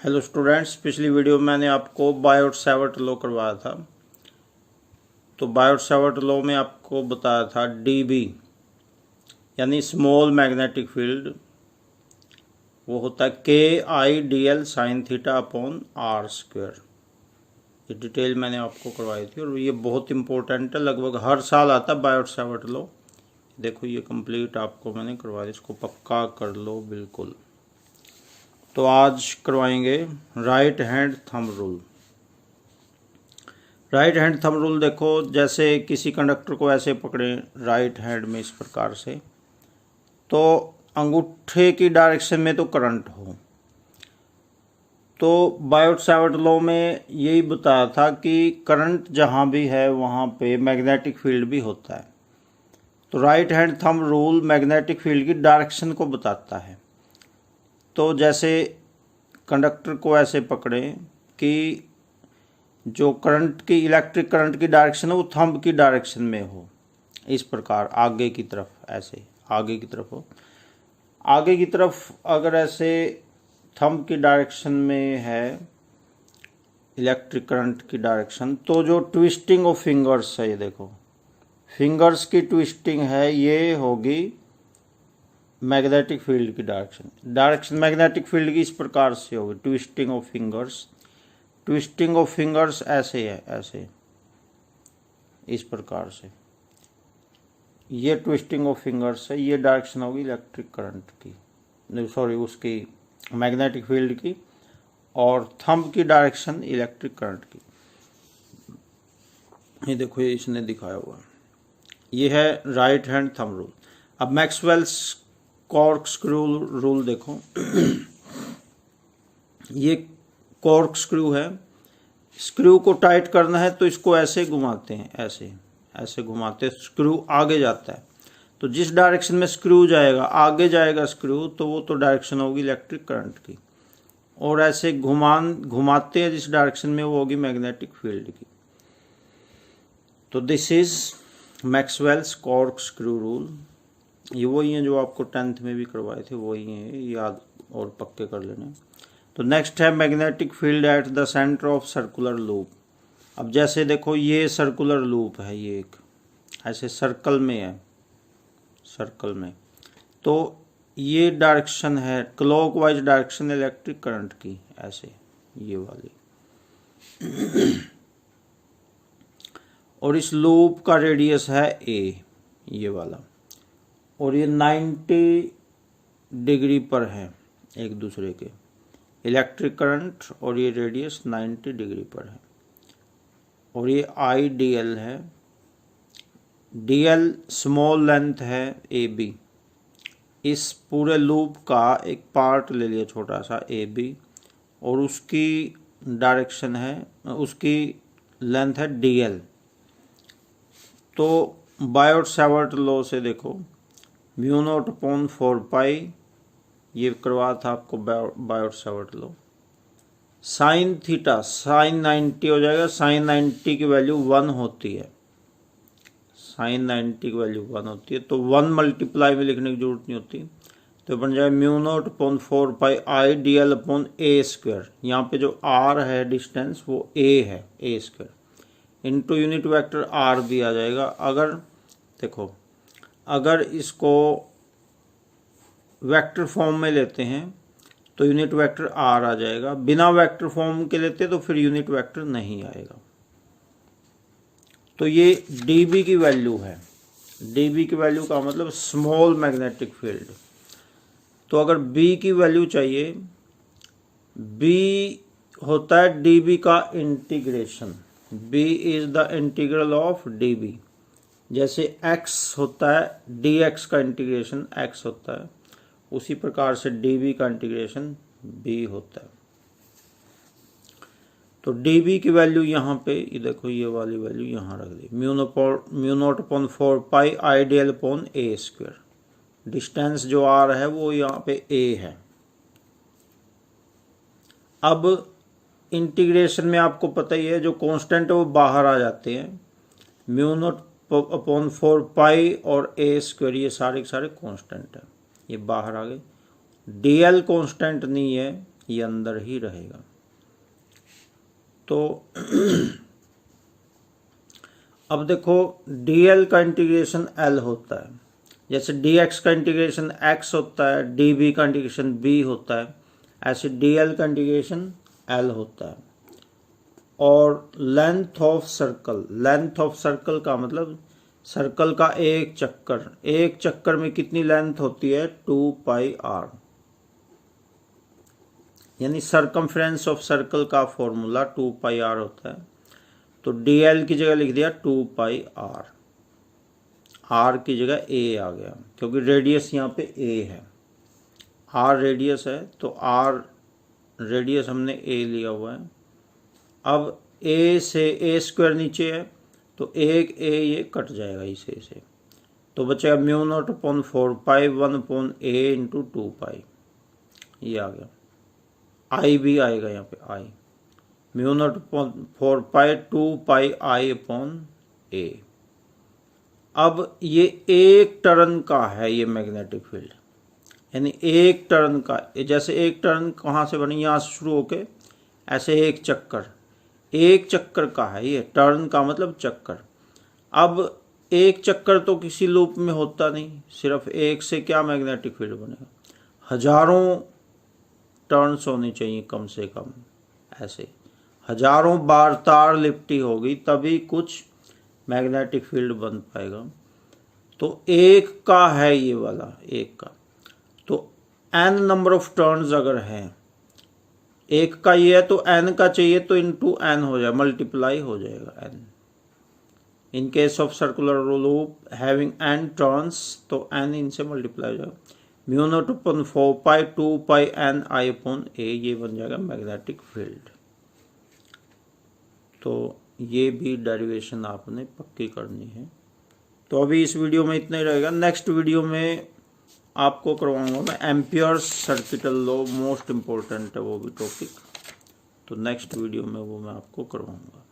Hello students, पिछली video में मैंने आपको बायोट-सावर्ट लॉ करवाया था। तो बायोट-सावर्ट लॉ में आपको बताया था डीबी यानी स्मॉल मैग्नेटिक फील्ड वो होता है KI/DL sin theta upon R square. ये डिटेल मैंने आपको करवाई थी और ये बहुत इंपॉर्टेंट है, लगभग हर साल आता है बायोट-सावर्ट लॉ। देखो ये कंप्लीट आपको मैंने करवाया, इसको पक्का कर लो बिल्कुल। तो आज करवाएंगे right hand thumb rule. Right hand thumb rule देखो, जैसे किसी कंडक्टर को ऐसे पकड़े राइट हैंड में इस प्रकार से, तो अंगूठे की डायरेक्शन में तो करंट हो। तो बायोट-सावर्ट लॉ में यही बताया था कि करंट जहाँ भी है वहाँ पे मैग्नेटिक फील्ड भी होता है। तो right hand thumb rule magnetic field की डायरेक्शन को बताता है। तो जैसे कंडक्टर को ऐसे पकड़े कि जो करंट की इलेक्ट्रिक करंट की डायरेक्शन है वो थंब की डायरेक्शन में हो, इस प्रकार आगे की तरफ, ऐसे आगे की तरफ हो। आगे की तरफ अगर ऐसे थंब की डायरेक्शन में है इलेक्ट्रिक करंट की डायरेक्शन, तो जो ट्विस्टिंग ऑफ फिंगर्स है, ये देखो फिंगर्स की ट्विस्टिंग है, ये होगी मैग्नेटिक फील्ड की डायरेक्शन मैग्नेटिक फील्ड की इस प्रकार से होगी, twisting of fingers. Twisting of fingers ऐसे है, ऐसे इस प्रकार से, ये ट्विस्टिंग ऑफ फिंगर्स है, ये डायरेक्शन होगी इलेक्ट्रिक करंट की, सॉरी उसकी मैग्नेटिक फील्ड की, और थंब की डायरेक्शन इलेक्ट्रिक करंट की। ये देखो ये इसने दिखाया हुआ है, ये है राइट हैंड थंब रूल। अब मैक्सवेल्स कॉर्क स्क्रू रूल देखो ये कॉर्क स्क्रू है, स्क्रू को टाइट करना है तो इसको ऐसे घुमाते हैं, ऐसे ऐसे घुमाते, स्क्रू आगे जाता है। तो जिस डायरेक्शन में स्क्रू जाएगा, आगे जाएगा स्क्रू, तो वो तो डायरेक्शन होगी इलेक्ट्रिक करंट की, और ऐसे घुमाते हैं जिस डायरेक्शन में, वो होगी मैग्नेटिक फील्ड की। तो this is Maxwell's cork screw rule. ये वही है जो आपको 10th में भी करवाए थे, वही है, याद और पक्के कर लेने। तो नेक्स्ट है magnetic field at the centre of circular loop. अब जैसे देखो ये सर्कुलर लूप है, ये एक ऐसे सर्कल में है, सर्कल में, तो ये डायरेक्शन है क्लॉकवाइज डायरेक्शन इलेक्ट्रिक करंट की, ऐसे ये वाली और इस लूप का रेडियस है a, ये वाला, और ये 90 डिग्री पर है एक दूसरे के, इलेक्ट्रिक करंट और ये रेडियस 90 डिग्री पर है, और ये IDL है, DL स्मॉल लेंथ है AB। इस पूरे लूप का एक पार्ट ले लिया छोटा सा AB, और उसकी डायरेक्शन है, उसकी लेंथ है DL। तो बायोट-सावर्ट लॉ से देखो μ0/4 पाई, ये करवा था आपको Biot-Savart law. Sine theta sine 90 हो जाएगा, साइन 90 की वैल्यू 1 होती है, साइन 90 की वैल्यू 1 होती है, तो 1 मल्टीप्लाई में लिखने की जरूरत नहीं होती। तो बन जाए μ0/4 पाई IDL/a²। यहाँ पे जो r है डिस्टेंस वो a है, a² into unit vector r भी आ जाएगा। अगर देखो, अगर इसको वेक्टर फॉर्म में लेते हैं तो यूनिट वेक्टर r आ जाएगा, बिना वेक्टर फॉर्म के लेते तो फिर यूनिट वेक्टर नहीं आएगा। तो ये dB की वैल्यू है, dB की वैल्यू का मतलब स्मॉल मैग्नेटिक फील्ड। तो अगर B की वैल्यू चाहिए, B होता है dB का integration, B is the integral of dB। जैसे x होता है dx का इंटीग्रेशन x होता है, उसी प्रकार से dB का इंटीग्रेशन b होता है। तो dB की वैल्यू यहाँ पे, ये देखो ये वाली वैल्यू यहाँ रख दी, μ0/4 पाई IDL/a²। डिस्टेंस जो r है वो यहाँ पे a है। अब इंटीग्रेशन में आपको पता ही है जो कांस्टेंट है वो बाहर आ जाते हैं, μ0/4 पाई और a², ये सारे के सारे कांस्टेंट है, ये बाहर आ गए। DL कांस्टेंट नहीं है, ये अंदर ही रहेगा। तो अब देखो dl का इंटीग्रेशन l होता है, जैसे dx का इंटीग्रेशन x होता है, dv का इंटीग्रेशन b होता है, ऐसे dl का इंटीग्रेशन l होता है। और लेंथ ऑफ सर्कल का मतलब सर्कल का एक चक्कर में कितनी लेंथ होती है, 2πr, यानी सरकमफ्रेंस ऑफ सर्कल का फॉर्मूला 2πr होता है। तो dl की जगह लिख दिया 2πr, r की जगह a आ गया क्योंकि रेडियस यहाँ पे a है, r रेडियस है तो r रेडियस हमने a लिया हुआ है। अब a से a स्क्वायर नीचे है तो एक a ये कट जाएगा इसे से, तो बचेगा μ0/4 1/a इंटू 2π, ये आ गया। i भी आएगा यहाँ पे, i μ0/4 2πi/a। अब ये एक टर्न का है ये मैग्नेटिक फील्ड, यानी एक टर्न का, जैसे एक टर्न कहाँ से बनी, यहाँ से शुरू होके ऐसे एक चक्कर का है ये, टर्न का मतलब चक्कर। अब एक चक्कर तो किसी लूप में होता नहीं, सिर्फ एक से क्या मैग्नेटिक फील्ड बनेगा, हजारों टर्न्स होनी चाहिए कम से कम, ऐसे हजारों बार तार लिपटी होगी तभी कुछ मैग्नेटिक फील्ड बन पाएगा। तो एक का है ये वाला, एक का, तो n नंबर ऑफ टर्न्स अगर हैं, एक का ये है तो n का चाहिए तो इंटू n हो जाए, मल्टीप्लाई हो जाएगा n। In case of circular loop having n turns तो n इनसे मल्टीप्लाई हो जाएगा, μ0/4 2πni/a, ये बन जाएगा मैग्नेटिक फील्ड। तो ये भी डेरिवेशन आपने पक्की करनी है। तो अभी इस वीडियो में इतना ही रहेगा, नेक्स्ट वीडियो में आपको करवाऊंगा मैं amperes circuital law, most important है वो भी टॉपिक, तो नेक्स्ट वीडियो में वो मैं आपको करवाऊंगा।